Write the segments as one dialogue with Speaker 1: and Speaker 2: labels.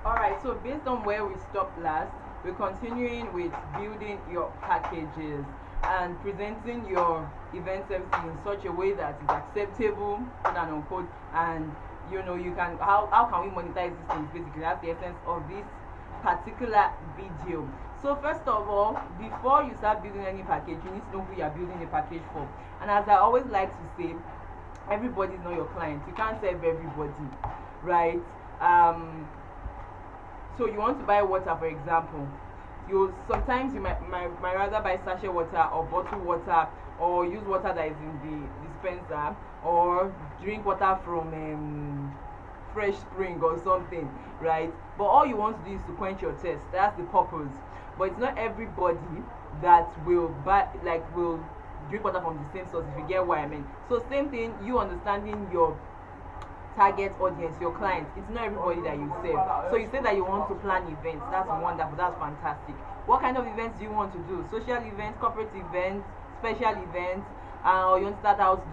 Speaker 1: Alright, so based on where we stopped last, we're continuing with building your packages and presenting your event services in such a way that is acceptable, quote and unquote, and you can how can we monetize these things basically. That's the essence of this particular video. So first of all, before you start building any package, you need to know who you are building a package for. And as I always like to say, everybody is not your client. You can't serve everybody, right? So you want to buy water, for example. You sometimes you might rather buy sachet water or bottled water, or use water that is in the dispenser, or drink water from fresh spring or something, right? But all you want to do is to quench your thirst. That's the purpose. But it's not everybody that will buy, like, will drink water from the same source, if you get what I mean. So same thing, you understanding your target audience, your clients. It's not everybody that you serve. So you say that you want to plan events. That's wonderful. That's fantastic. What kind of events do you want to do? Social events, corporate events, special events, or you want to start out,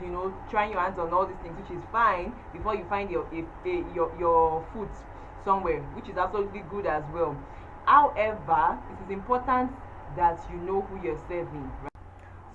Speaker 1: trying your hands on all these things, which is fine before you find your foot somewhere, which is absolutely good as well. However, it is important that you know who you're serving. Right?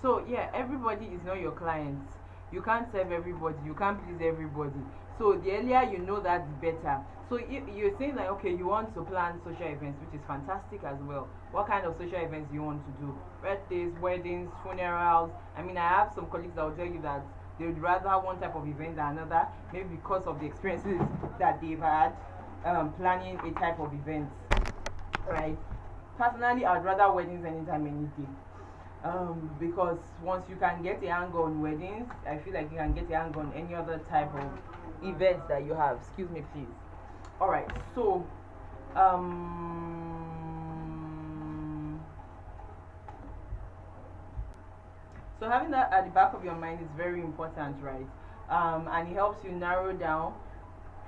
Speaker 1: So yeah, everybody is not your client. You can't serve everybody. You can't please everybody. So the earlier you know that, the better. So if you're saying like, okay, you want to plan social events, which is fantastic as well. What kind of social events do you want to do? Birthdays, weddings, funerals. I mean, I have some colleagues that will tell you that they would rather one type of event than another, maybe because of the experiences that they've had planning a type of event, right? Personally, I'd rather weddings anytime, any day. Because once you can get a hang on weddings, I feel like you can get a hang on any other type of events that you have. Excuse me, please. Alright, so having that at the back of your mind is very important, right? And it helps you narrow down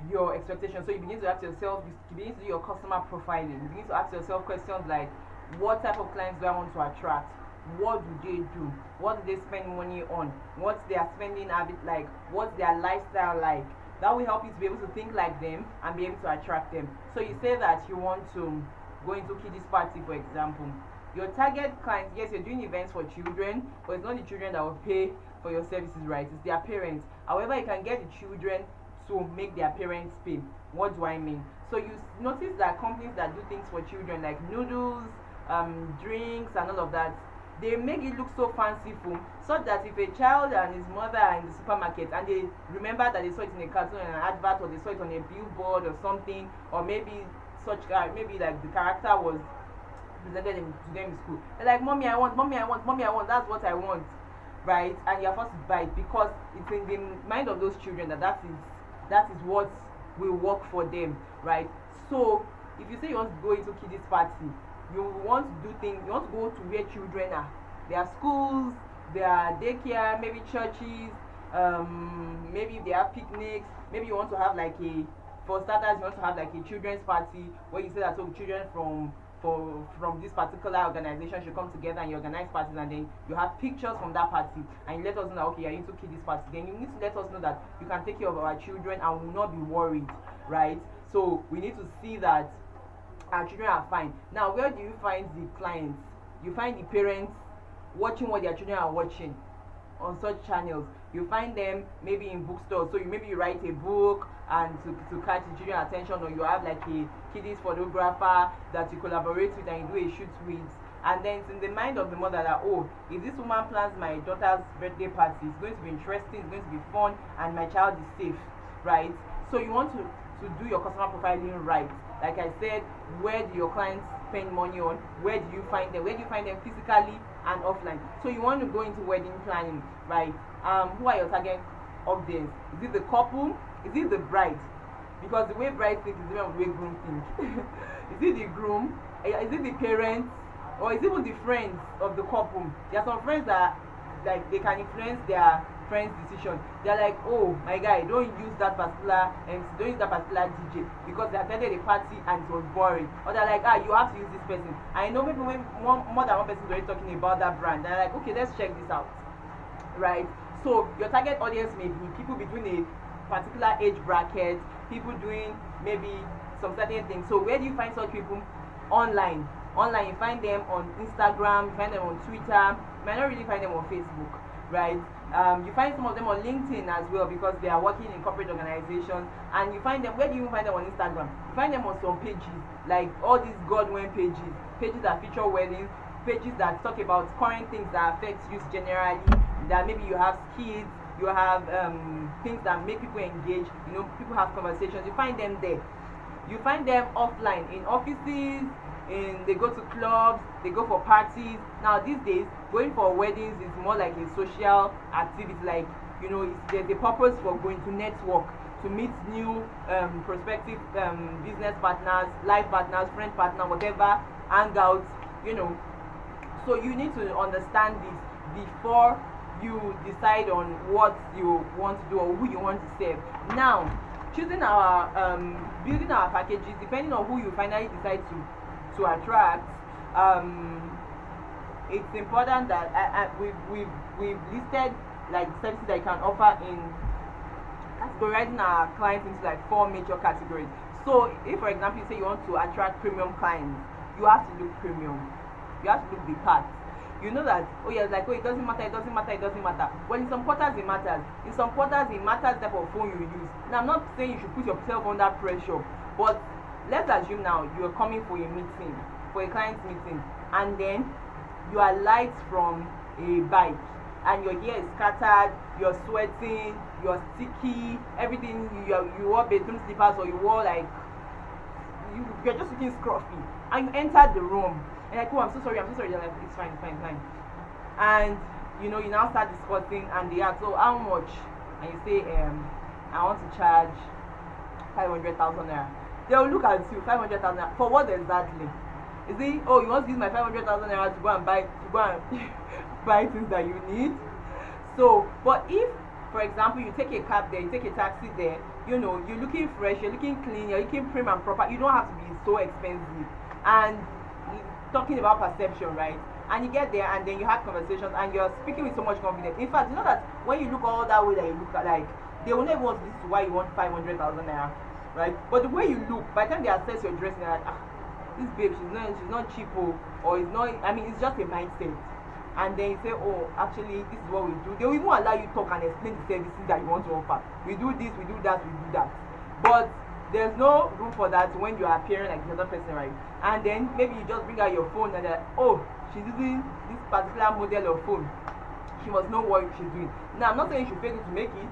Speaker 1: your expectations. So you begin to ask yourself, you begin to do your customer profiling. You begin to ask yourself questions like, what type of clients do I want to attract? What do they do? What do they spend money on? What's their spending habit like? What's their lifestyle like? That will help you to be able to think like them and be able to attract them. So you say that you want to go into kiddies party, for example. Your target clients, yes, you're doing events for children, but it's not the children that will pay for your services, right? It's their parents. However, you can get the children to make their parents pay. What do I mean? So you notice that companies that do things for children like noodles, drinks, and all of that, they make it look so fanciful, such that if a child and his mother are in the supermarket and they remember that they saw it in a cartoon and an advert, or they saw it on a billboard or something, or maybe maybe like the character was presented to them in school, they're like, mommy I want, mommy I want, mommy I want, that's what I want, right? And you're forced to buy it because it's in the mind of those children that is what will work for them, right? So if you say you want to go into kiddies party, you want to do things, you want to go to where children are. There are schools, there are daycare, maybe churches, maybe they have picnics, maybe you want to have like for starters, you want to have like a children's party where you say that some children from this particular organization should come together and you organize parties, and then you have pictures from that party and you let us know that, okay, you're into kiddies party. Then you need to let us know that you can take care of our children and will not be worried, right? So we need to see that our children are fine. Now, where do you find the clients? You find the parents watching what their children are watching on such channels. You find them maybe in bookstores. So maybe you write a book and to catch the children's attention, or you have like a kiddies photographer that you collaborate with and you do a shoot with. And then it's in the mind of the mother that, oh, if this woman plans my daughter's birthday party, it's going to be interesting, it's going to be fun, and my child is safe, right? So you want to do your customer profiling right. Like I said, where do your clients spend money on? Where do you find them? Where do you find them physically and offline? So you want to go into wedding planning, right? Who are your target audience? Is it the couple? Is it the bride? Because the way bride think is different from the way groom think. Is it the groom? Is it the parents? Or is it even the friends of the couple? There are some friends that like they can influence their friend's decision. They're like, oh my guy, don't use that particular MC, don't use that particular DJ because they attended a party and it was boring. Or they're like, you have to use this person. I know maybe when more than one person is already talking about that brand. They're like, okay, let's check this out, right? So your target audience may be people between a particular age bracket, people doing maybe some certain things. So where do you find such people? Online. Online, you find them on Instagram, you find them on Twitter. You might not really find them on Facebook, right? You find some of them on LinkedIn as well because they are working in corporate organizations. And you find them, where do you find them on Instagram? You find them on some pages, like all these Godwin pages, pages that feature weddings, pages that talk about current things that affect youth generally, that maybe you have skills, you have things that make people engage, people have conversations. You find them there. You find them offline, in offices, they go to clubs, they go for parties. Now these days, going for weddings is more like a social activity. Like there's a purpose for going to network, to meet new prospective business partners, life partners, friend partner, whatever, hangouts. So you need to understand this before you decide on what you want to do or who you want to serve. Now, choosing our building our packages depending on who you finally decide to attract. It's important that we've listed like services that you can offer in categorizing our clients into like 4 major categories. So if for example you say you want to attract premium clients, you have to look premium, you have to look the part. You know that it doesn't matter. Well, in some quarters it matters. In some quarters it matters the type of phone you use. Now I'm not saying you should put yourself under pressure, but let's assume now you are coming for a meeting, for a client meeting, and then you are light from a bike and your hair is scattered, you're sweating, you're sticky, everything, you wore bedroom slippers or you wore like you're just looking scruffy, and you entered the room and like, oh, I'm so sorry, they're like, it's fine, and you now start discussing and they ask, so how much? And you say, I want to charge 500,000 naira. They'll look at you, 500,000 naira for what exactly? Is it, oh, you want to use my 500,000 naira to go and buy buy things that you need? So, but if for example you take a cab there, you take a taxi there, you're looking fresh, you're looking clean, you're looking prim and proper, you don't have to be so expensive. And talking about perception, right? And you get there and then you have conversations and you're speaking with so much confidence. In fact, you know that when you look all that way that you look like, they will never want this is why you want 500,000 naira, right? But the way you look, by the time they assess your dressing, they're like, this babe, she's not cheap, or it's not. I mean, it's just a mindset. And then you say, oh, actually, this is what we do. They will even allow you to talk and explain the services that you want to offer. We do this, we do that, we do that. But there's no room for that when you are appearing like the other person, right? And then maybe you just bring out your phone and they're like, oh, she's using this particular model of phone. She must know what she's doing. Now, I'm not saying you should fail to make it,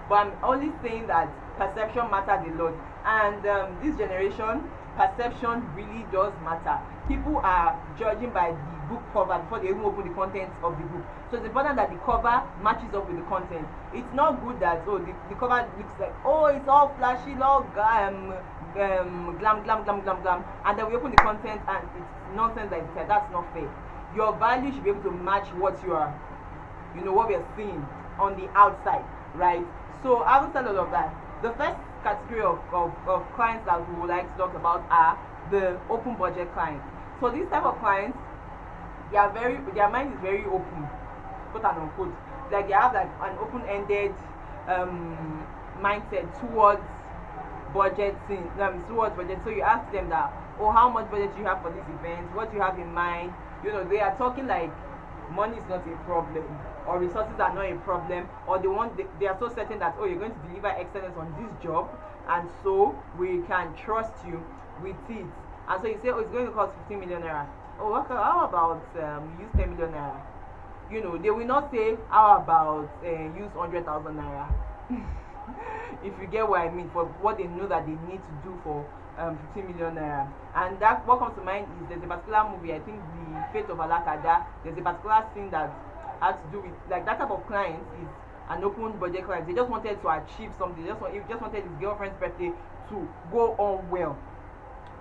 Speaker 1: but I'm only saying that perception matters a lot. And this generation, perception really does matter. People are judging by the book cover before they even open the content of the book. So it's important that the cover matches up with the content. It's not good that the cover looks like, oh, it's all flashy, all glam, and then we open the content and it's nonsense like that. That's not fair. Your value should be able to match what you are, what we are seeing on the outside, right? So having said all of that, the first category of clients that we would like to talk about are the open budget clients. So these type of clients, their mind is very open, quote and unquote. Like they have like an open-ended mindset towards budgeting. So you ask them that, oh, how much budget do you have for this event? What do you have in mind? They are talking like money is not a problem, or resources are not a problem, or they are so certain that, oh, you're going to deliver excellence on this job, and so we can trust you with it. And so you say, oh, it's going to cost 15 million naira. Oh, how about use 10 million naira? They will not say, how about use 100,000 naira. If you get what I mean, for what they know that they need to do for 15 million naira. And that what comes to mind is there's a particular movie, I think The Fate of Alakada. There's a particular thing that had to do with like that type of client is an open budget client. They just wanted to achieve something. They just wanted his girlfriend's birthday to go on well,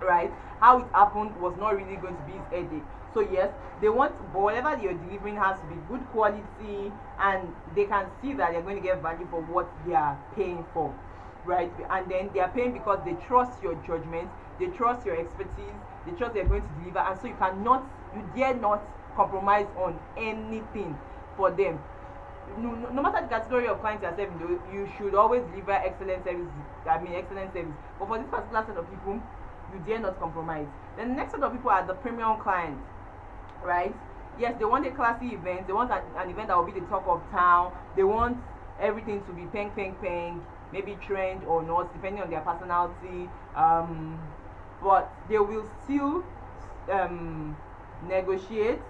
Speaker 1: right? How it happened was not really going to be his headache. So yes, they want, but whatever you're delivering has to be good quality, and they can see that they're going to get value for what they are paying for, right? And then they are paying because they trust your judgment, they trust your expertise, they trust they're going to deliver, and so you dare not compromise on anything for them. no matter the category of clients you're serving, you should always deliver excellent service. I mean, excellent service. But for this particular set of people, you dare not compromise. Then the next set of people are the premium clients, right? Yes, they want a classy event. They want an event that will be the talk of town. They want everything to be peng peng peng, maybe trend or not, depending on their personality. But they will still negotiate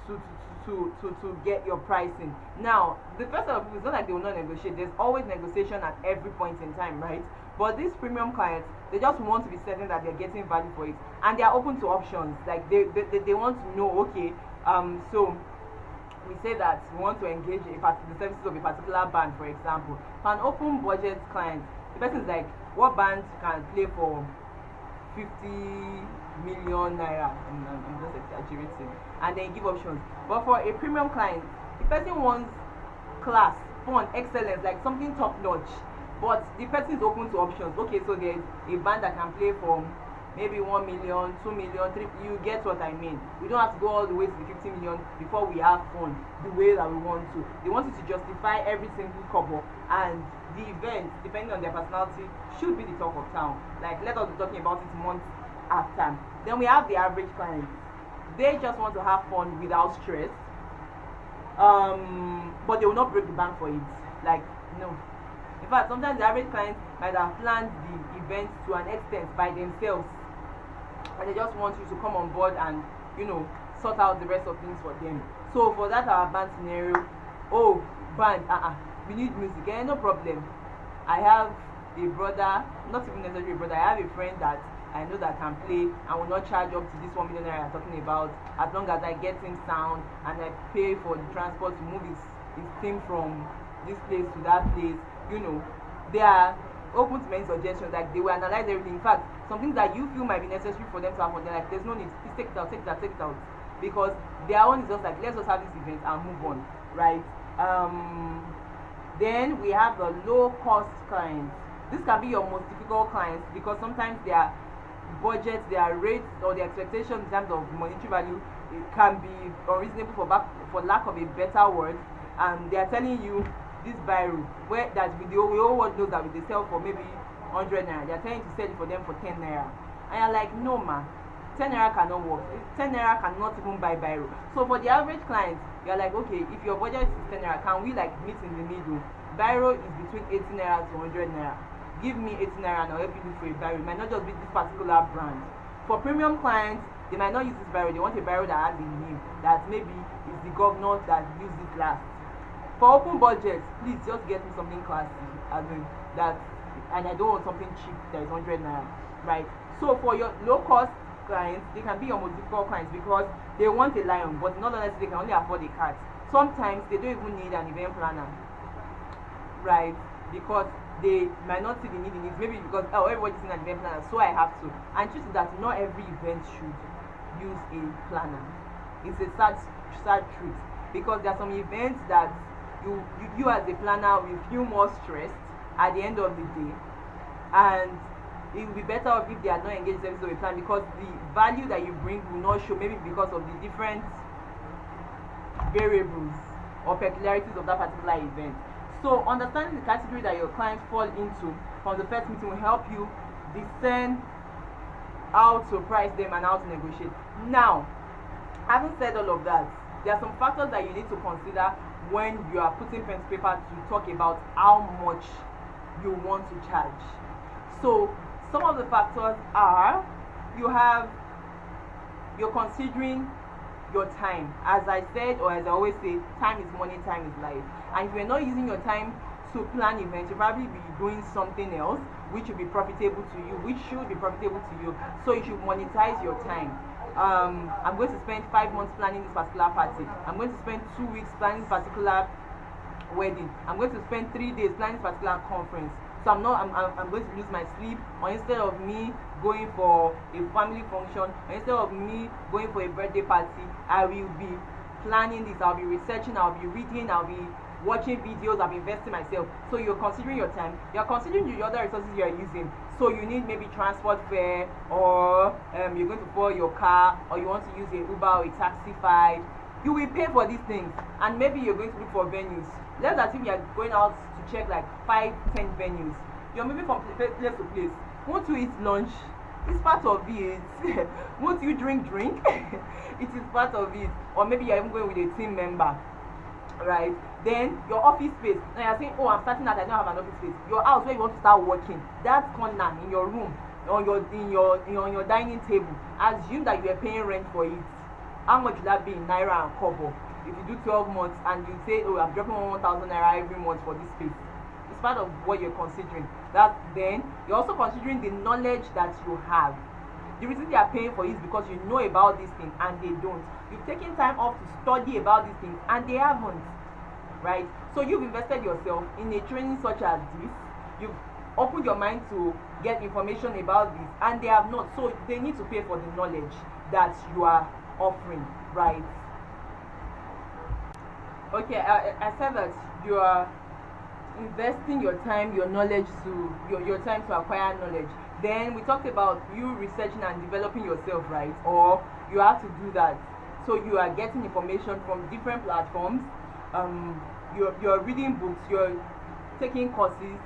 Speaker 1: to, to get your pricing. Now, the first of all, it's not like they will not negotiate. There's always negotiation at every point in time, right? But these premium clients, they just want to be certain that they're getting value for it, and they are open to options. Like they want to know, okay, so we say that we want to engage the services of a particular band, for example. For an open budget client, the person is like, what band can play for 50 million naira? I'm just exaggerating, and then give options. But for a premium client, the person wants class, fun, excellence, like something top notch. But the person is open to options. Okay, so there's a band that can play for maybe 1 million, 2 million, 3. You get what I mean? We don't have to go all the way to the 50 million before we have fun the way that we want to. They want you to justify every single couple, and the event, depending on their personality, should be the talk of town. Like, let us be talking about it months after. Then we have the average client. They just want to have fun without stress. But they will not break the bank for it. Like, no. In fact, sometimes the average client might have planned the event to an extent by themselves, and they just want you to come on board and, sort out the rest of things for them. So for that our band scenario, oh, band, we need music, no problem. I have a brother, not even necessarily a brother, I have a friend that I know that can play and will not charge up to this 1 million naira I'm talking about, as long as I get him sound and I pay for the transport to move his team from this place to that place. They are open to many suggestions. Like, they will analyze everything. In fact, some things that you feel might be necessary for them to have, they're like, there's no need, please take it out, take it out, because their own is just like, let's just have this event and move on, right? Then we have the low cost clients. This can be your most difficult clients, because sometimes their budget, their rates, or their expectations in terms of monetary value, it can be unreasonable, for lack of a better word. And they are telling you this biro, where that we all world knows that they sell for maybe 100 naira, they are telling you to sell it for them for 10 naira, and you're like, no ma, 10 naira cannot work. 10 naira cannot even buy biro. So for the average client, you're like, okay, if your budget is 10 naira, can we like meet in the middle? Biro is between 80 naira to 100 naira. Give me 80 naira and I'll help you look for a biro. It might not just be this particular brand. For premium clients, they might not use this biro. They want a biro that has a name, that maybe is the governor that used it last. For open budget, please just get me something classy, as in that, and I don't want something cheap that is 100 naira, right? So for your low cost clients, they can be your most difficult clients, because they want a lion, but not unless they can only afford a cat. Sometimes they don't even need an event planner, right? Because they might not see the need in it, maybe because everybody's in an event planner, so I have to. And truth is that not every event should use a planner. It's a sad truth, because there are some events that you as a planner will feel more stressed at the end of the day, and it will be better if they are not engaged in service of a plan, because the value that you bring will not show, maybe because of the different variables or peculiarities of that particular event. So understanding the category that your clients fall into from the first meeting will help you discern how to price them and how to negotiate. Now, having said all of that, there are some factors that you need to consider when you are putting pen to paper to talk about how much you want to charge. So some of the factors are, you're considering your time. As I said, or as I always say, time is money, time is life. And if you're not using your time to plan events, you'll probably be doing something else which will be profitable to you, which should be profitable to you. So you should monetize your time. I'm going to spend 5 months planning this particular party. I'm going to spend 2 weeks planning this particular wedding. I'm going to spend 3 days planning this particular conference. So I'm going to lose my sleep, or instead of me going for a family function, or instead of me going for a birthday party, I will be planning this. I'll be researching, I'll be reading, I'll be watching videos, I'll be investing myself. So you're considering your time, you're considering the other resources you're using. So you need maybe transport fare, or you're going to borrow your car, or you want to use a Uber or a Taxify. you will pay for these things, and maybe you're going to look for venues. Let's assume you're going out to check like 5, 10 venues. You're moving from place to place. Won't you eat lunch? It's part of it. Won't you drink? It is part of it. Or maybe you're even going with a team member, right? Then your office space. Now you're saying, oh, I'm starting out, I don't have an office space. Your house where you want to start working, that corner in your room, on your dining table. Assume that you are paying rent for it. How much will that be in naira and kobo? If you do 12 months and you say, oh, I'm dropping 1,000 naira every month for this space, it's part of what you're considering. That then you're also considering the knowledge that you have. The reason they are paying for it is because you know about these things and they don't. You've taken time off to study about these things and they haven't, right? So you've invested yourself in a training such as this. You've opened your mind to get information about this and they have not. So they need to pay for the knowledge that you are offering, right? Okay, I said that you are investing your time, your knowledge to your time to acquire knowledge. Then we talked about you researching and developing yourself, right? Or you have to do that. So you are getting information from different platforms. You're reading books, you're taking courses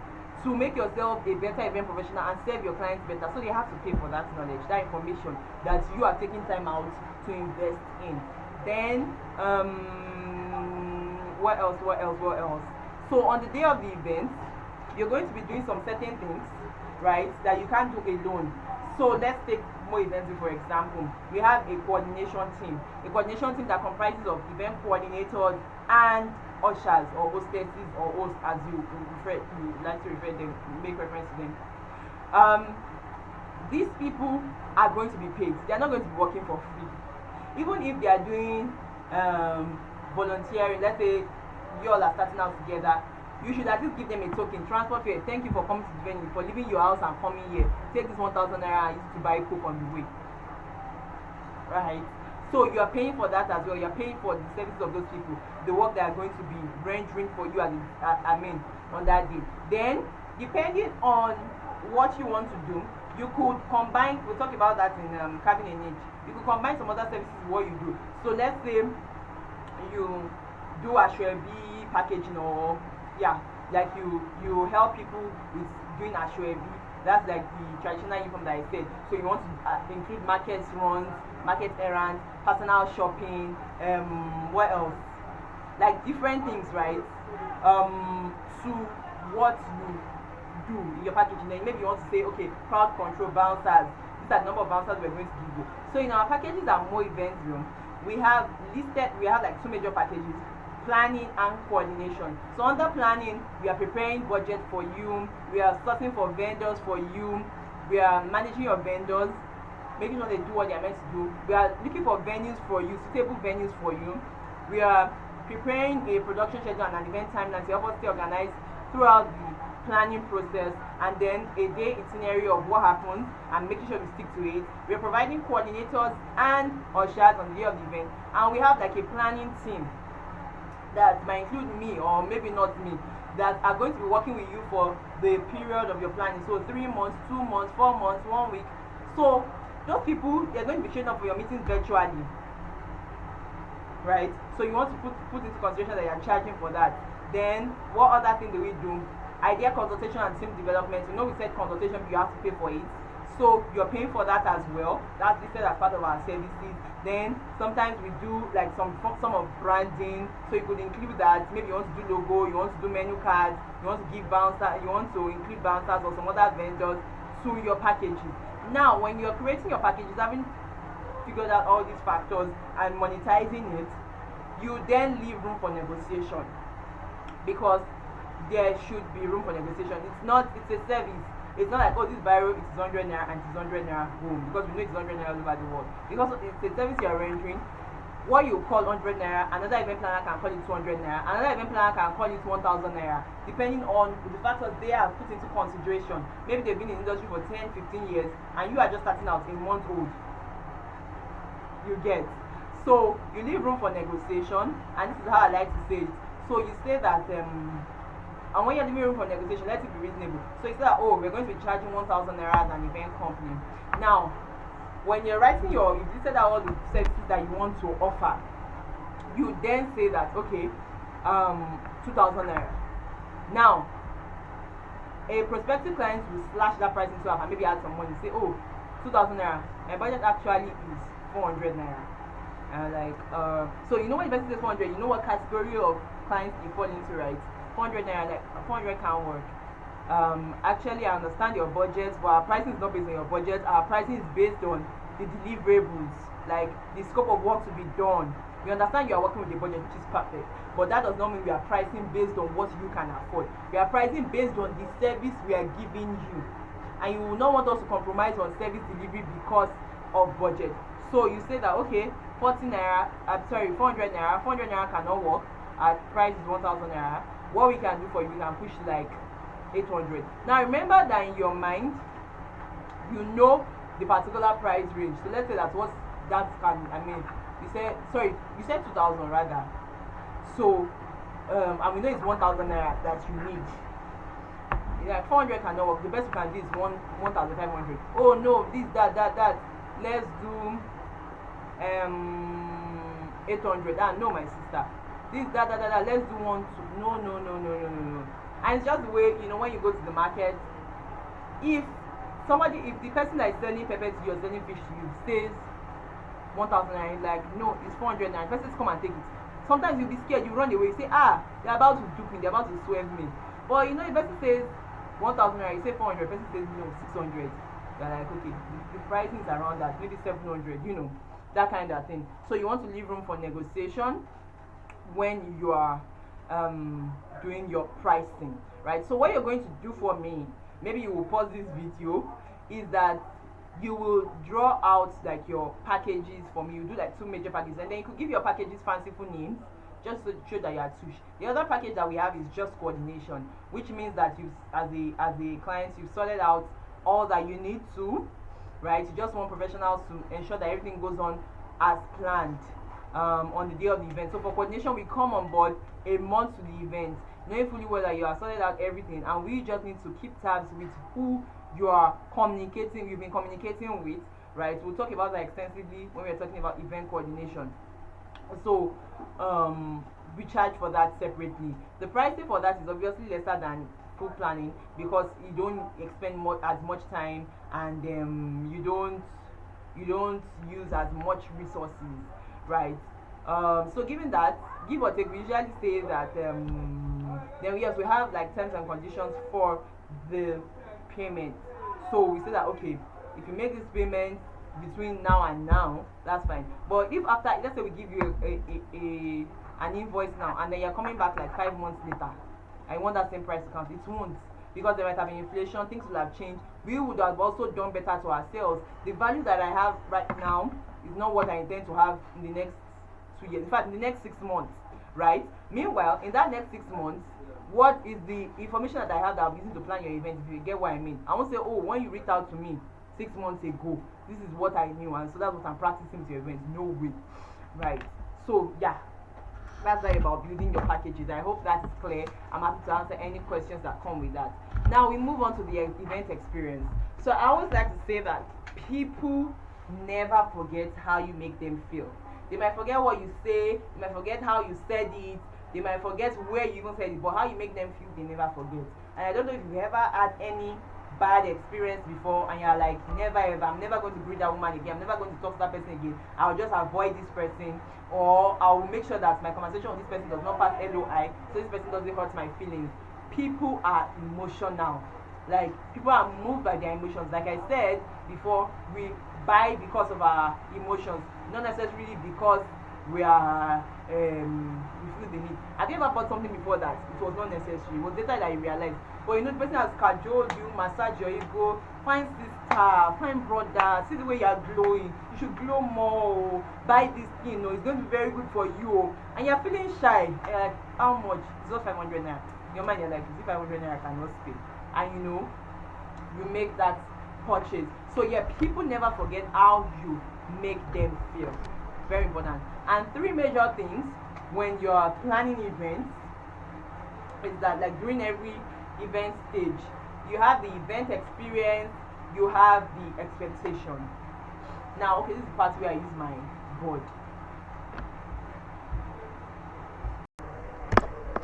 Speaker 1: to make yourself a better event professional and serve your clients better. So they have to pay for that knowledge, that information that you are taking time out to invest in. Then what else? So on the day of the event, you're going to be doing some certain things, right, that you can't do alone. So let's take Mo Events for example. We have a coordination team that comprises of event coordinators and ushers or hostesses or hosts, as you like to refer them, make reference to them. These people are going to be paid. They are not going to be working for free. Even if they are doing volunteering, let's say you all are starting out together, you should at least give them a token, transport fare. Thank you for coming to the venue, for leaving your house and coming here. Take this 1,000 naira and use it to buy coke on the way, right? So you are paying for that as well. You are paying for the services of those people, the work they are going to be rendering for you on that day. Then, depending on what you want to do, you could combine. We'll talk about that in Carving a Niche. You could combine some other services with what you do. So let's say you do Ashwebi packaging, or like you help people with doing Ashwebi. That's like the traditional uniform that I said. So you want to include market runs, market errands, personal shopping, what else? Like different things, right? To what you do in your packaging. Then maybe you want to say, okay, crowd control bouncers. These are the number of bouncers we're going to give you. So in our packages at Mo Events Room, we have like 2 major packages: planning and coordination. So under planning, we are preparing budget for you, we are sourcing for vendors for you, we are managing your vendors, making sure they do what they are meant to do, we are looking for venues for you, suitable venues for you, we are preparing a production schedule and an event timeline to help us stay organized throughout the planning process, and then a day itinerary of what happens and making sure we stick to it. We are providing coordinators and ushers on the day of the event, and we have like a planning team that might include me or maybe not me, that are going to be working with you for the period of your planning. So 3 months, 2 months, 4 months, 1 week. So those people, they're going to be showing up for your meetings virtually, right? So you want to put into consideration that you're charging for that. Then what other thing do we do? Idea consultation and team development. You know, we said consultation, you have to pay for it. So you're paying for that as well. That's listed as part of our services. Then sometimes we do like some of branding. So you could include that. Maybe you want to do logo, you want to do menu cards, you want to give bouncers, you want to include bouncers or some other vendors to your packages. Now, when you're creating your packages, having figured out all these factors and monetizing it, you then leave room for negotiation, because there should be room for negotiation. It's a service. It's not like, oh, this viral, it's 100 naira and it's 100 naira home, because we know it's 100 naira all over the world. Because it's a service you're rendering. What you call 100 naira, another event planner can call it 200 naira, another event planner can call it 1,000 naira, depending on the factors they have put into consideration. Maybe they've been in the industry for 10, 15 years, and you are just starting out, a month old. You get. So you leave room for negotiation, and this is how I like to say it. So you say that, and when you're leaving room for negotiation, let it be reasonable. So you say that, oh, we're going to be charging 1,000 naira as an event company. Now, when you're writing you've listed out all the services that you want to offer, you then say that okay, 2,000 naira. Now a prospective client will slash that price into half and maybe add some money, say, oh, 2,000 naira, my budget actually is 400 naira. And like, so you know when you says 400, you know what category of clients you fall into, right? 400 naira, like 400 can work. Actually, I understand your budget, but our pricing is not based on your budget. Our pricing is based on the deliverables, like the scope of work to be done. We understand you are working with a budget, which is perfect, but that does not mean we are pricing based on what you can afford. We are pricing based on the service we are giving you, and you will not want us to compromise on service delivery because of budget. So you say that okay, 40 naira, I'm sorry, 400 naira, 400 naira cannot work. Our price is 1,000 naira. What we can do for you, we can push like 800. Now remember that in your mind, you know the particular price range. So let's say that what that can, I mean, you said, sorry, you said 2,000 rather. So, and we know it's 1,000 naira that you need. Yeah, 400 cannot work. The best you can do is 1,500. Oh no, this, that. Let's do 800. Ah, no, my sister. This, that. Let's do one, two. No. And it's just the way, you know, when you go to the market, if the person that is selling pepper to you or selling fish to you says 1,000 naira, like, no, it's 400 naira, person come and take it. Sometimes you'll be scared, you run away, you say, they're about to dupe me, they're about to swerve me. But you know, if person says 1,000 naira, you say 400, person says no, 600. You're like, okay, the pricing is around that, maybe 700, you know, that kind of thing. So you want to leave room for negotiation when you are doing your pricing, right? So what you're going to do for me, maybe you will pause this video, is that you will draw out like your packages for me. You do like 2 major packages, and then you could give your packages fanciful names just to show that you are touche. The other package that we have is just coordination, which means that you, as a client, you've sorted out all that you need to, right? You just want professionals to ensure that everything goes on as planned on the day of the event. So for coordination, we come on board a month to the event, knowing fully well that you are sorted out everything, and we just need to keep tabs with who you are communicating, you've been communicating with, right? We'll talk about that extensively when we're talking about event coordination. So we charge for that separately. The pricing for that is obviously lesser than full planning because you don't expend as much time, and you don't use as much resources, right? So given that, give or take, we usually say that then yes, we have like terms and conditions for the payment. So we say that okay, if you make this payment between now and now, that's fine. But if after, let's say we give you an invoice now, and then you're coming back like 5 months later, I want that same price to count, it won't, because there might have been inflation, things will have changed. We would have also done better to ourselves. The value that I have right now is not what I intend to have in the next 2 years. In fact, in the next 6 months, right? Meanwhile, in that next 6 months, what is the information that I have that I'm using to plan your event? If you get what I mean, I won't say, oh, when you reached out to me 6 months ago, this is what I knew, and so that's what I'm practicing with your event. No way, right? So yeah, that's all about building your packages. I hope that is clear. I'm happy to answer any questions that come with that. Now we move on to the event experience. So I always like to say that people never forget how you make them feel. They might forget what you say, they might forget how you said it, they might forget where you even said it, but how you make them feel, they never forget. And I don't know if you've ever had any bad experience before and you're like, never ever, I'm never going to greet that woman again, I'm never going to talk to that person again, I'll just avoid this person, or I'll make sure that my conversation with this person does not pass LOI, so this person doesn't hurt my feelings. People are emotional. Like, people are moved by their emotions. Like I said before, we buy because of our emotions, not necessarily because we feel the need. Have you ever bought something before that it was not necessary? It was later that you realized. But you know, the person has cajoled you, massage your ego, find sister, find brother, see the way you are glowing, you should glow more, buy this thing, it's going to be very good for you, and you're feeling shy, and you're like, how much? It's just 500 naira. In your mind you're like, is it 500 naira I cannot pay? And you make that purchase. So yeah, people never forget how you make them feel. Very important. And 3 major things when you're planning events is that, like, during every event stage, you have the event experience, you have the expectation. Now, okay, this is the part where I use my board.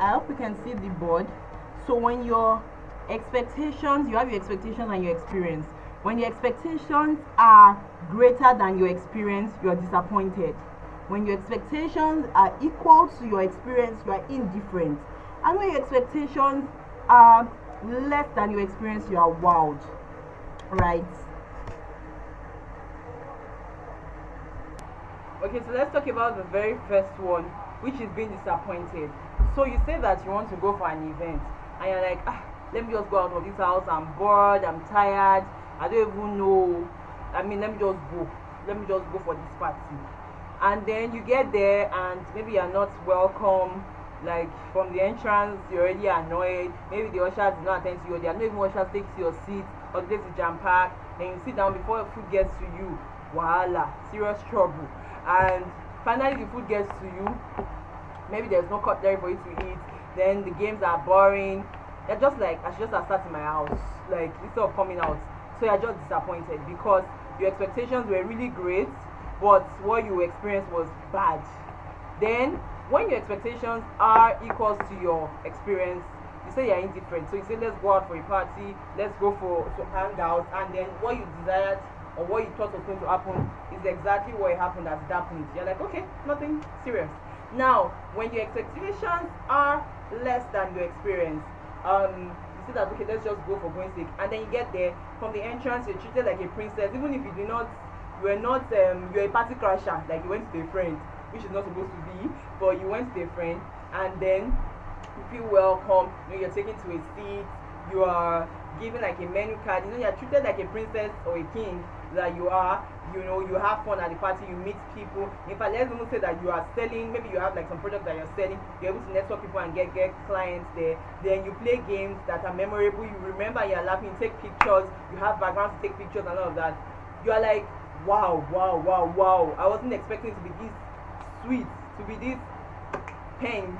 Speaker 1: I hope you can see the board. So when your expectations, you have your expectations and your experience. When your expectations are greater than your experience, you're disappointed. When your expectations are equal to your experience, you are indifferent. And when your expectations are less than your experience, you are wowed. Right? Okay, so let's talk about the very first one, which is being disappointed. So you say that you want to go for an event, and you're like, let me just go out of this house. I'm bored. I'm tired. I don't even know. I mean, let me just go. Let me just go for this party. And then you get there, and maybe you're not welcome. Like from the entrance, you're already annoyed. Maybe the ushers did not attend to you. There are no even ushers take to your seat, or the place is jam packed. Then you sit down before food gets to you. Wahala, serious trouble. And finally the food gets to you. Maybe there's no cutlery for you to eat. Then the games are boring. You're just like, I should just have sat in my house, like instead of coming out. So you're just disappointed because your expectations were really great, but what you experienced was bad. Then when your expectations are equal to your experience, you say you're indifferent. So you say, let's go out for a party, let's go for to hang out, and then what you desired or what you thought was going to happen is exactly what happened at that point. You're like, okay, nothing serious. Now, when your expectations are less than your experience, you say that, okay, let's just go for going sake, and then you get there. From the entrance, you're treated like a princess, even if you do not, you're a party crasher, like you went to a friend, which is not supposed to be, but you went to a friend, and then you feel welcome. You're taken to a seat, you are given like a menu card. You're treated like a princess or a king that you are. You have fun at the party, you meet people. In fact, let's even say that you are selling, maybe you have like some product that you're selling, you're able to network people and get clients there. Then you play games that are memorable, you remember, you're laughing, you take pictures, you have backgrounds to take pictures and all of that. You are like, wow, wow, wow, wow. I wasn't expecting it to be this sweet, to be this pain,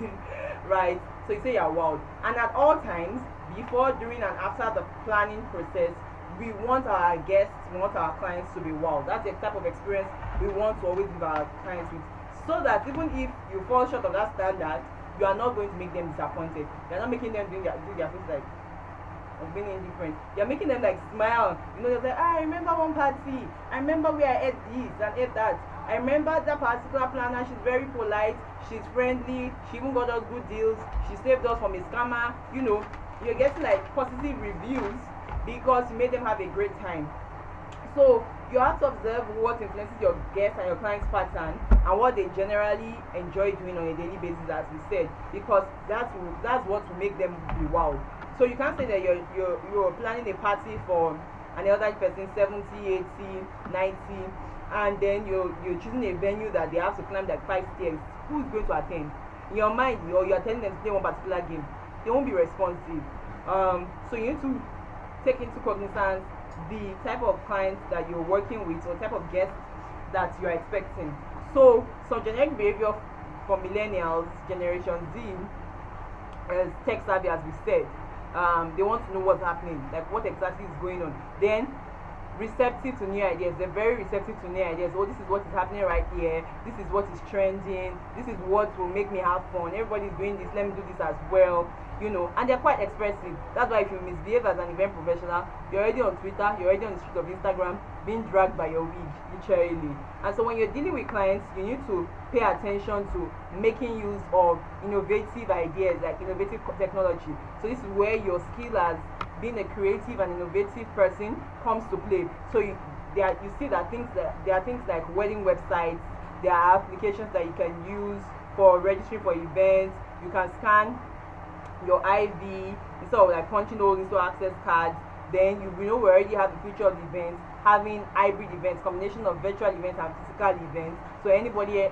Speaker 1: right? So you say you're wowed. And at all times, before, during, and after the planning process, we want our guests, we want our clients to be wowed. That's the type of experience we want to always give our clients with. So that even if you fall short of that standard, you are not going to make them disappointed. You're not making them do their face like of being indifferent. You're making them like smile. They're like, I remember one party. I remember where I ate this and ate that. I remember that particular planner. She's very polite. She's friendly. She even got us good deals. She saved us from a scammer. You're getting like positive reviews because you made them have a great time. So you have to observe what influences your guests and your clients' pattern and what they generally enjoy doing on a daily basis, as we said, because that's what will make them be wowed. So you can't say that you're planning a party for an elderly person, 70, 80, 90, and then you're choosing a venue that they have to climb like 5 stairs. Who is going to attend? In your mind, or you're attending them to play one particular game, they won't be responsive. So you need to take into cognizance the type of clients that you're working with or type of guests that you're expecting. So some generic behavior for millennials, Generation Z, is tech savvy, as we said. They want to know what's happening, like what exactly is going on. Then receptive to new ideas. They're very receptive to new ideas. Oh, this is what is happening right here. This is what is trending. This is what will make me have fun. Everybody's doing this. Let me do this as well. And they're quite expressive. That's why if you misbehave as an event professional, you're already on Twitter, you're already on the street of Instagram, being dragged by your wig, literally. And so when you're dealing with clients, you need to pay attention to making use of innovative ideas, like innovative technology. So this is where your skill as being a creative and innovative person comes to play. So you see that there are things like wedding websites, there are applications that you can use for registering for events. You can scan your IV instead of like punching holes into access cards. Then we already have the future of the events, having hybrid events, combination of virtual events and physical events. So anybody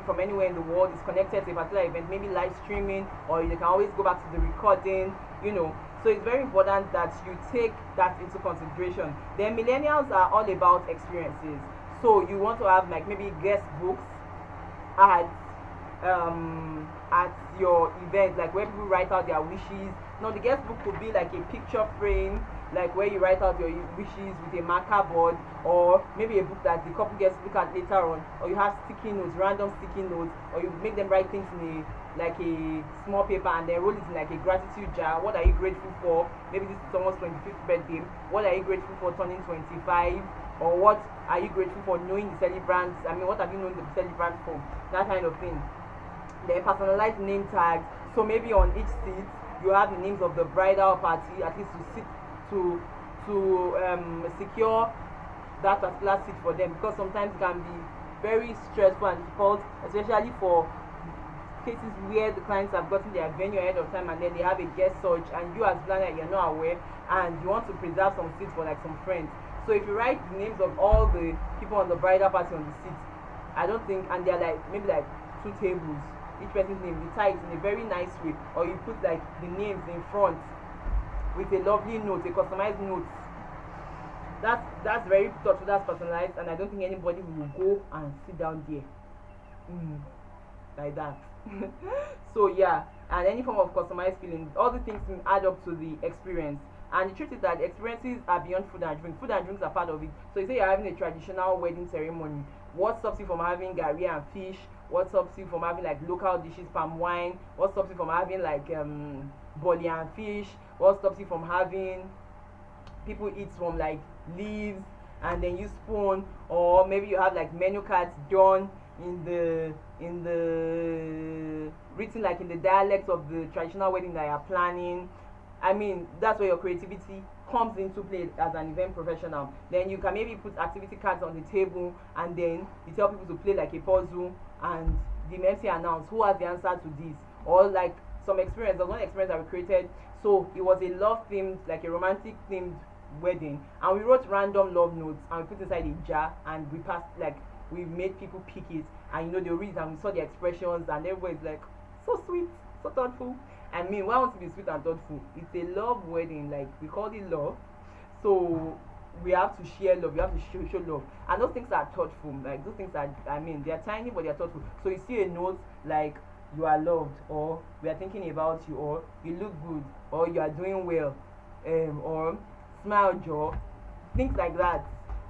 Speaker 1: from anywhere in the world is connected to a particular event, maybe live streaming, or you can always go back to the recording. So it's very important that you take that into consideration. Then millennials are all about experiences. So you want to have like maybe guest books at your event, like where people write out their wishes. The guest book could be like a picture frame like where you write out your wishes with a marker board, or maybe a book that the couple gets to look at later on, or you have sticky notes, random sticky notes, or you make them write things in a small paper and then roll it in like a gratitude jar. What are you grateful for? Maybe this is someone's 25th birthday. What are you grateful for turning 25? Or what are you grateful for knowing the celebrants? I mean, what have you known the celebrant for? That kind of thing. Then personalized name tags. So maybe on each seat you have the names of the bridal party, at least to sit to secure that particular seat for them, because sometimes it can be very stressful and difficult, especially for cases where the clients have gotten their venue ahead of time and then they have a guest search and you as planner you're not aware and you want to preserve some seats for like some friends. So if you write the names of all the people on the bridal party on the seat, I don't think, and they're like maybe like 2 tables, each person's name, you tie it in a very nice way, or you put like the names in front with a lovely note, a customized note. That's very thoughtful, that's personalized, and I don't think anybody will go and sit down there like that. So yeah, and any form of customized feeling, all the things can add up to the experience. And the truth is that experiences are beyond food and drink. Food and drinks are part of it. So you say you're having a traditional wedding ceremony. What stops you from having gari and fish? What stops you from having like local dishes, palm wine? What stops you from having like boli and fish? What stops you from having people eat from like leaves and then use spoon? Or maybe you have like menu cards done in the written like in the dialect of the traditional wedding that you're planning. I mean, that's where your creativity comes into play as an event professional. Then you can maybe put activity cards on the table and then you tell people to play like a puzzle and the MC announce who has the answer to this. Or like some experience, there's one experience that we created. So it was a love themed, like a romantic themed wedding, and we wrote random love notes and we put inside a jar and we passed, like we made people pick it, and you know they read and we saw the expressions and everybody's like so sweet, so thoughtful. I mean, why want to be sweet and thoughtful? It's a love wedding, like we call it love. So we have to share love, we have to show love. And those things are thoughtful. Like those things are, I mean, they're tiny but they're thoughtful. So you see a note like you are loved, or we are thinking about you, or you look good, or you are doing well, or smile jaw, things like that.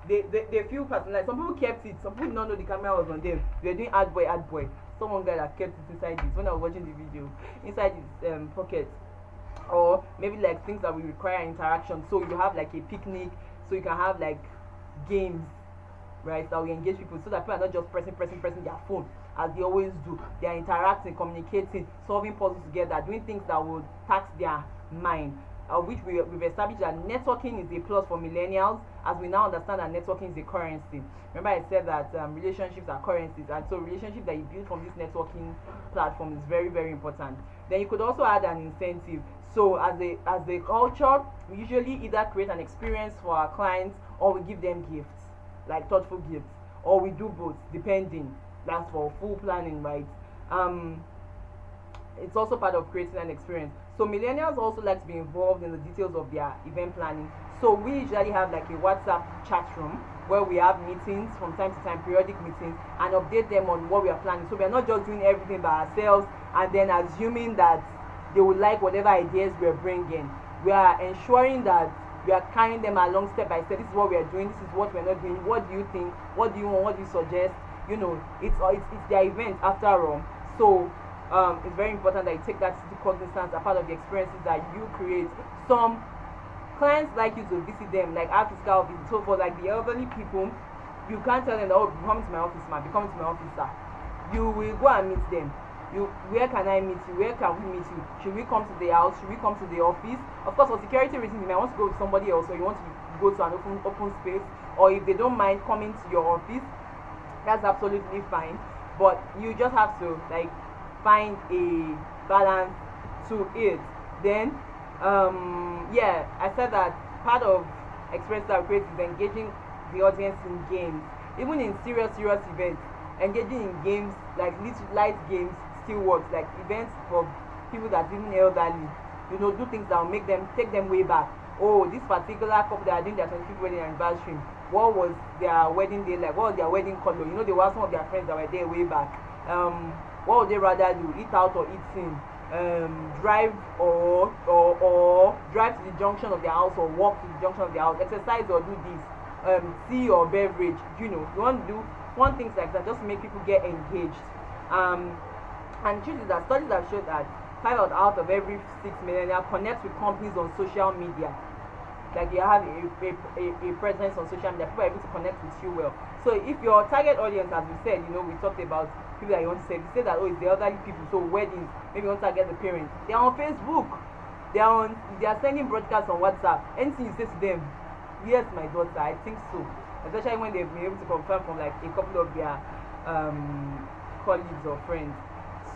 Speaker 1: They feel personalized. Some people kept it, some people did not know the camera was on them. They were doing ad boy. Someone guy that kept it inside this when I was watching the video, inside his pocket. Or maybe like things that will require interaction. So you have like a picnic, so you can have like games, right? That will engage people, so that people are not just pressing their phone as they always do. They are interacting, communicating, solving puzzles together, doing things that will tax their mind. Which we've established that networking is a plus for millennials, as we now understand that networking is a currency. Remember I said that relationships are currencies, and so relationship that you build from this networking platform is very, very important. Then you could also add an incentive. So as a culture, we usually either create an experience for our clients or we give them gifts, like thoughtful gifts, or we do both, depending. That's for full planning, right? It's also part of creating an experience. So millennials also like to be involved in the details of their event planning. So we usually have like a WhatsApp chat room where we have meetings from time to time, periodic meetings, and update them on what we are planning. So we are not just doing everything by ourselves and then assuming that they will like whatever ideas we are bringing. We are ensuring that we are carrying them along step by step. This is what we are doing, this is what we are not doing. What do you think? What do you want? What do you suggest? You know, it's their event after all. So it's very important that you take that cognizance as part of the experiences that you create. Some clients like you to visit them, like our physical visit. So for like the elderly people, you can't tell them, oh, be coming to my office, man, be coming to my office, sir. You will go and meet them. Where can I meet you? Where can we meet you? Should we come to the house? Should we come to the office? Of course, for security reasons, you might want to go with somebody else, or you want to go to an open space, or if they don't mind coming to your office, that's absolutely fine. But you just have to like find a balance to it. Then yeah, I said that part of experience that we create is engaging the audience in games. Even in serious events, engaging in games like little light games still works. Like events for people that even elderly, you know, do things that will make them take them way back. Oh, this particular couple that are doing their 25th wedding anniversary, what was their wedding day like? What was their wedding color? You know, they were some of their friends that were there way back. What would they rather do, eat out or eat in? drive or drive to the junction of their house or walk to the junction of their house, exercise or do this, tea or beverage. You want to do one things like that just to make people get engaged. um, and the truth is that studies have shown that 5 out of every 6 millennials connect with companies on social media. Like you have a presence on social media, people are able to connect with you well. So if your target audience, as we said, we talked about people that you want to save. You say that, oh, it's the elderly people, so weddings, maybe you want to target the parents. They are on Facebook, they are sending broadcasts on WhatsApp. Anything you say to them, yes, my daughter, I think so. Especially when they've been able to confirm from like a couple of their colleagues or friends.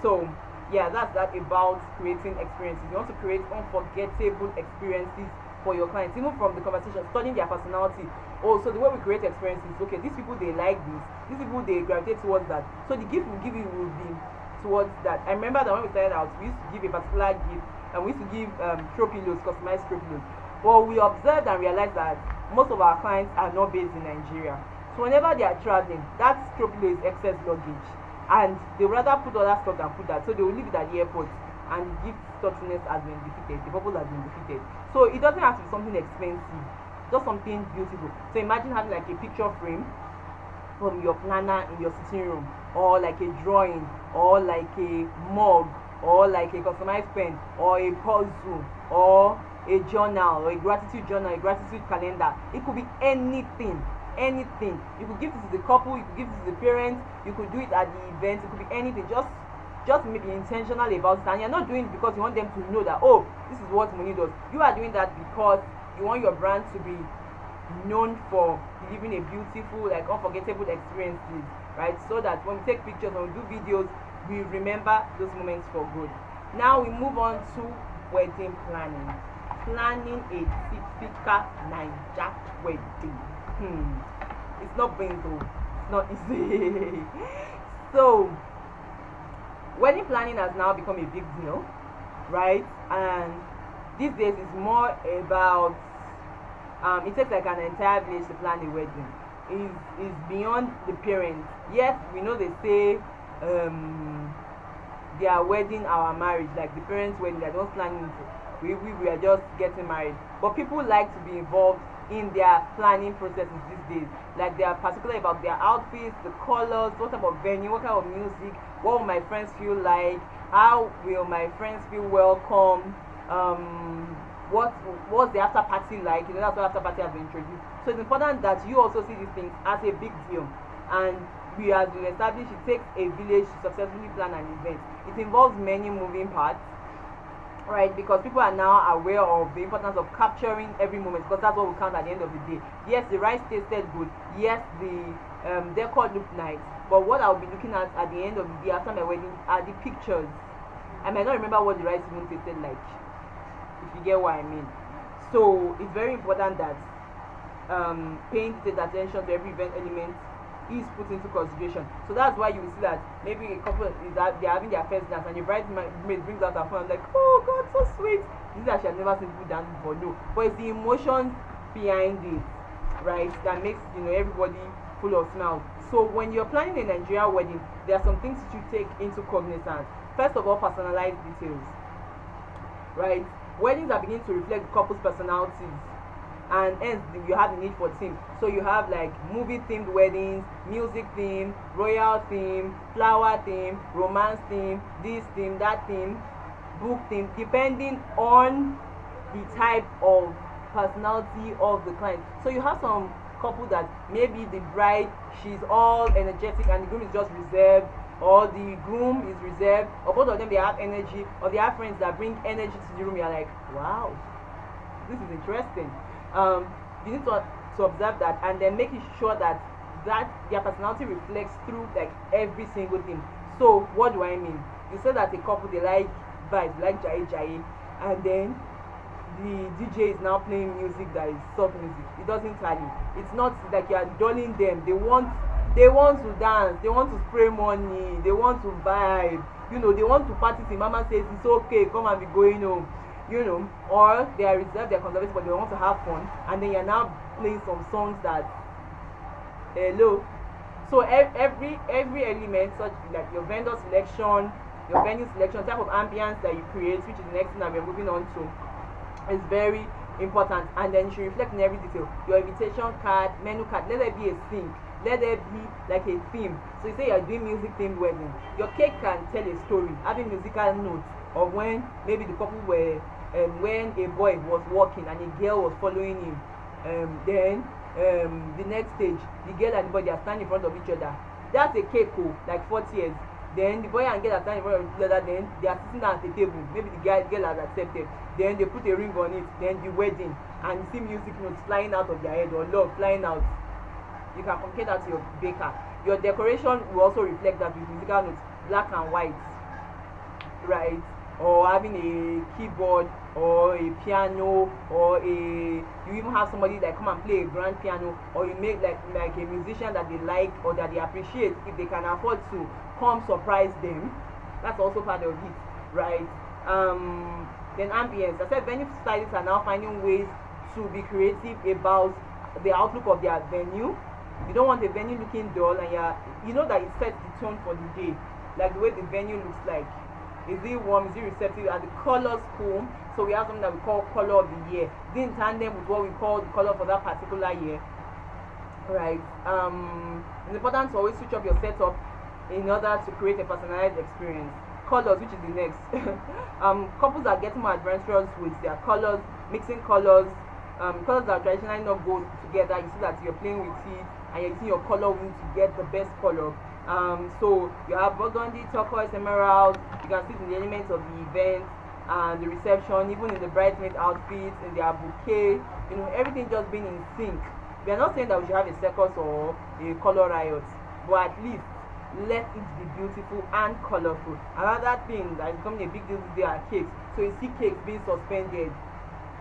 Speaker 1: So yeah, that's that about creating experiences. You want to create unforgettable experiences for your clients, even from the conversation, studying their personality. Oh, so the way we create experiences, okay, these people they like this, these people they gravitate towards that. So the gift we give you will be towards that. I remember that when we started out, we used to give a particular gift, and we used to give throw pillows, customized throw pillows. But we observed and realized that most of our clients are not based in Nigeria. So whenever they are traveling, that throw pillow is excess luggage, and they rather put other stuff than put that. So they will leave it at the airport, and the gift thoughtfulness has been defeated, the purpose has been defeated. So it doesn't have to be something expensive, just something beautiful. So imagine having like a picture frame from your planner in your sitting room, or like a drawing, or like a mug, or like a customized pen, or a puzzle, or a journal, or a gratitude journal, a gratitude calendar. It could be anything. Anything. You could give it to the couple, you could give it to the parents, you could do it at the event, it could be anything. Just maybe intentional about it, and you're not doing it because you want them to know that, oh, this is what money does. You are doing that because you want your brand to be known for delivering a beautiful, like unforgettable experiences, right? So that when we take pictures, when we do videos, we remember those moments for good. Now we move on to wedding planning. Planning a typical Naija wedding. It's not painful. It's not easy. So wedding planning has now become a big deal, right? And these days it's more about it takes like an entire village to plan a wedding. Is beyond the parents. Yes, we know they say their wedding, our marriage, like the parents' wedding, they're not planning it. We are just getting married. But people like to be involved in their planning processes these days. Like they are particular about their outfits, the colors, what type of venue, what kind of music, what will my friends feel like, how will my friends feel welcome, what's the after party like. That's why after party has been introduced. So it's important that you also see these things as a big deal. And we have established it takes a village to successfully plan an event. It involves many moving parts, right? Because people are now aware of the importance of capturing every moment, because that's what we count at the end of the day. Yes, the rice tasted good. Yes, the decor looked nice. But what I'll be looking at the end of the day after my wedding are the pictures. I might not remember what the rice even tasted like, if you get what I mean. So it's very important that paying attention to every event element is put into consideration. So that's why you will see that maybe a couple is that they're having their first dance and the bridesmaid brings out her phone and like, oh God, so sweet. This is that she has never seen people dance before. No, but it's the emotions behind it, right, that makes everybody full of smiles. So when you're planning a Nigeria wedding, there are some things you should take into cognizance. First of all, personalized details, right? Weddings are beginning to reflect the couple's personalities, and hence you have the need for theme. So you have like movie themed weddings, music theme, royal theme, flower theme, romance theme, this theme, that theme, book theme, depending on the type of personality of the client. So you have some couple that maybe the bride, she's all energetic and the groom is just reserved, or the groom is reserved, or both of them they have energy, or they have friends that bring energy to the room. You're like, wow, this is interesting. You need to observe that, and then making sure that their personality reflects through like every single thing. So what do I mean? You say that a couple they like vibes, like jai, and then the DJ is now playing music that is soft music. It doesn't tally. It's not like you are dulling them. They want to dance, they want to spray money, they want to vibe, they want to party till mama says it's okay, come and be going home, or they are reserved, they are conservative, but they want to have fun, and then you're now playing some songs that, hello. So every element, such like your vendor selection, your venue selection, type of ambience that you create, which is the next thing that we're moving on to, is very important. And then you should reflect in every detail. Your invitation card, menu card, let there be a theme, let there be like a theme. So you say you're doing music themed wedding, your cake can tell a story, having musical notes of when maybe the couple were when a boy was walking and a girl was following him. Then the next stage, the girl and the boy, they are standing in front of each other. That's a cake, oh, like 40 years. Then the boy and girl are standing in front of each other. Then they are sitting down at the table. Maybe the girl has accepted. Then they put a ring on it. Then the wedding, and you see music notes flying out of their head, or love flying out. You can communicate that to your baker. Your decoration will also reflect that with musical notes, black and white, right? Or having a keyboard or a piano, or you even have somebody that come and play a grand piano, or you make like a musician that they like or that they appreciate, if they can afford to come surprise them. That's also part of it, right? Then ambience. I said venue stylists are now finding ways to be creative about the outlook of their venue. You don't want a venue looking dull, and you know that it sets the tone for the day, like the way the venue looks like. Is it warm? Is it receptive? Are the colors cool? So we have something that we call color of the year. Is it in tandem with what we call the color for that particular year? Right. It's important to always switch up your setup in order to create a personalized experience. Colors, which is the next. Couples are getting more adventurous with their colors, mixing colors. Colors that traditionally not go together. You see that you're playing with it, and you're using your color wheel to get the best color. So you have burgundy, turquoise, emerald. You can see it in the elements of the event and the reception, even in the bridesmaid outfits, in their bouquet. You know, everything just being in sync. We are not saying that we should have a circus or a color riot, but at least let it be beautiful and colorful. Another thing that is becoming a big deal today are cakes. So you see cakes being suspended,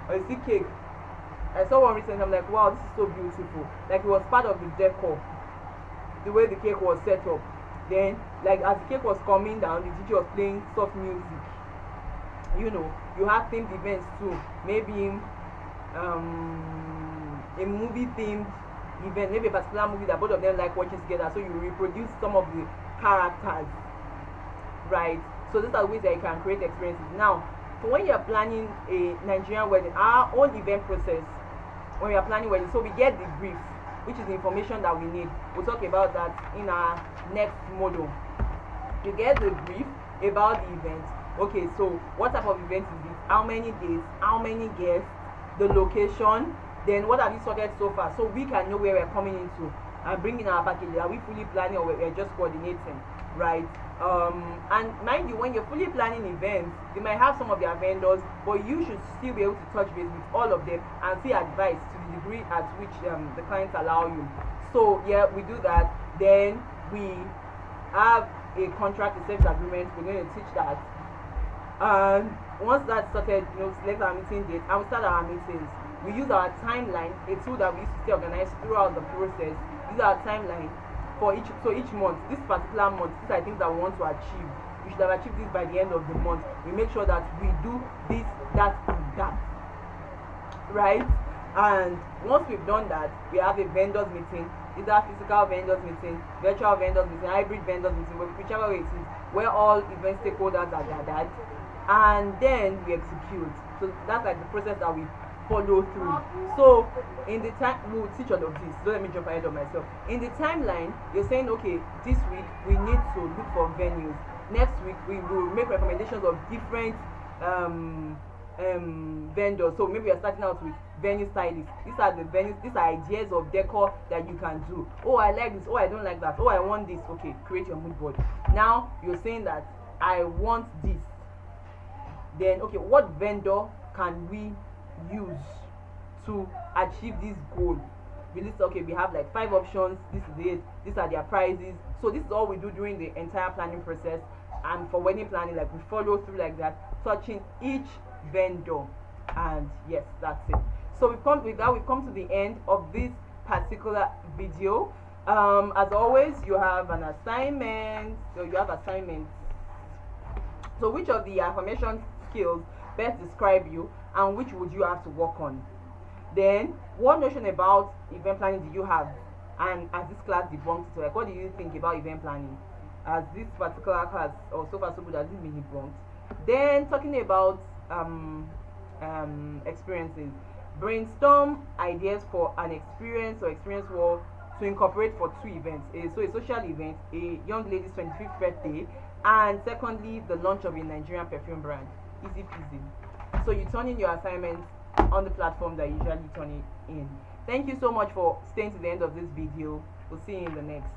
Speaker 1: or you see cake. I saw one recently. I'm like, wow, this is so beautiful. Like it was part of the decor, the way the cake was set up. Then, like as the cake was coming down, the DJ was playing soft music. You know, you have themed events too. Maybe a movie themed event, maybe a particular movie that both of them like watching together. So you reproduce some of the characters, right? So these are ways that you can create experiences. Now, for when you're planning a Nigerian wedding, our own event process, when we are planning wedding, so we get the brief, which is the information that we need. We'll talk about that in our next module. You get the brief about the event. Okay, so what type of event is it? How many days? How many guests? The location. Then what have you sorted so far? So we can know where we're coming into and bringing our package. Are we fully planning, or we're just coordinating, right? And mind you, when you're fully planning events, they might have some of their vendors, but you should still be able to touch base with all of them and see advice to the degree at which the clients allow you. So yeah, we do that. Then we have a contract, a service agreement. We're going to teach that. And once that's started, you know, select our meeting date and we start our meetings. We use our timeline, a tool that we used to stay organized throughout the process. Use our timeline for each month. This particular month, these are things that we want to achieve. We should have achieved this by the end of the month. We make sure that we do this, that, and that, right? And once we've done that, we have a vendors meeting, either physical vendors meeting, virtual vendors meeting, hybrid vendors meeting, whichever way it is, where all event stakeholders are gathered, and then we execute. So that's like the process that we follow through. So in the time, we'll teach all of this. Don't let me jump ahead of myself. In the timeline, you're saying, okay, this week we need to look for venues. Next week we will make recommendations of different vendors. So maybe you're starting out with venue stylists. These are the venues, these are ideas of decor that you can do. Oh, I like this. Oh, I don't like that. Oh, I want this. Okay, create your mood board. Now you're saying that I want this. Then okay, what vendor can we use to achieve this goal? We list, okay, we have like 5 options. This is it. These are their prices. So this is all we do during the entire planning process. And for wedding planning, like we follow through like that, touching each vendor. And yes, that's it. So we've come to the end of this particular video. As always, you have an assignment. So you have assignments. So which of the affirmation skills best describe you, and which would you have to work on? Then, what notion about event planning do you have? And as this class debunks it, like what do you think about event planning? as this particular class, or so far so good, has it been debunked. Then talking about experiences, brainstorm ideas for an experience or experience wall to incorporate for two events. So a social event, a young lady's 25th birthday, and secondly the launch of a Nigerian perfume brand. Easy peasy. So you turn in your assignments on the platform that you usually turn it in. Thank you so much for staying to the end of this video. We'll see you in the next.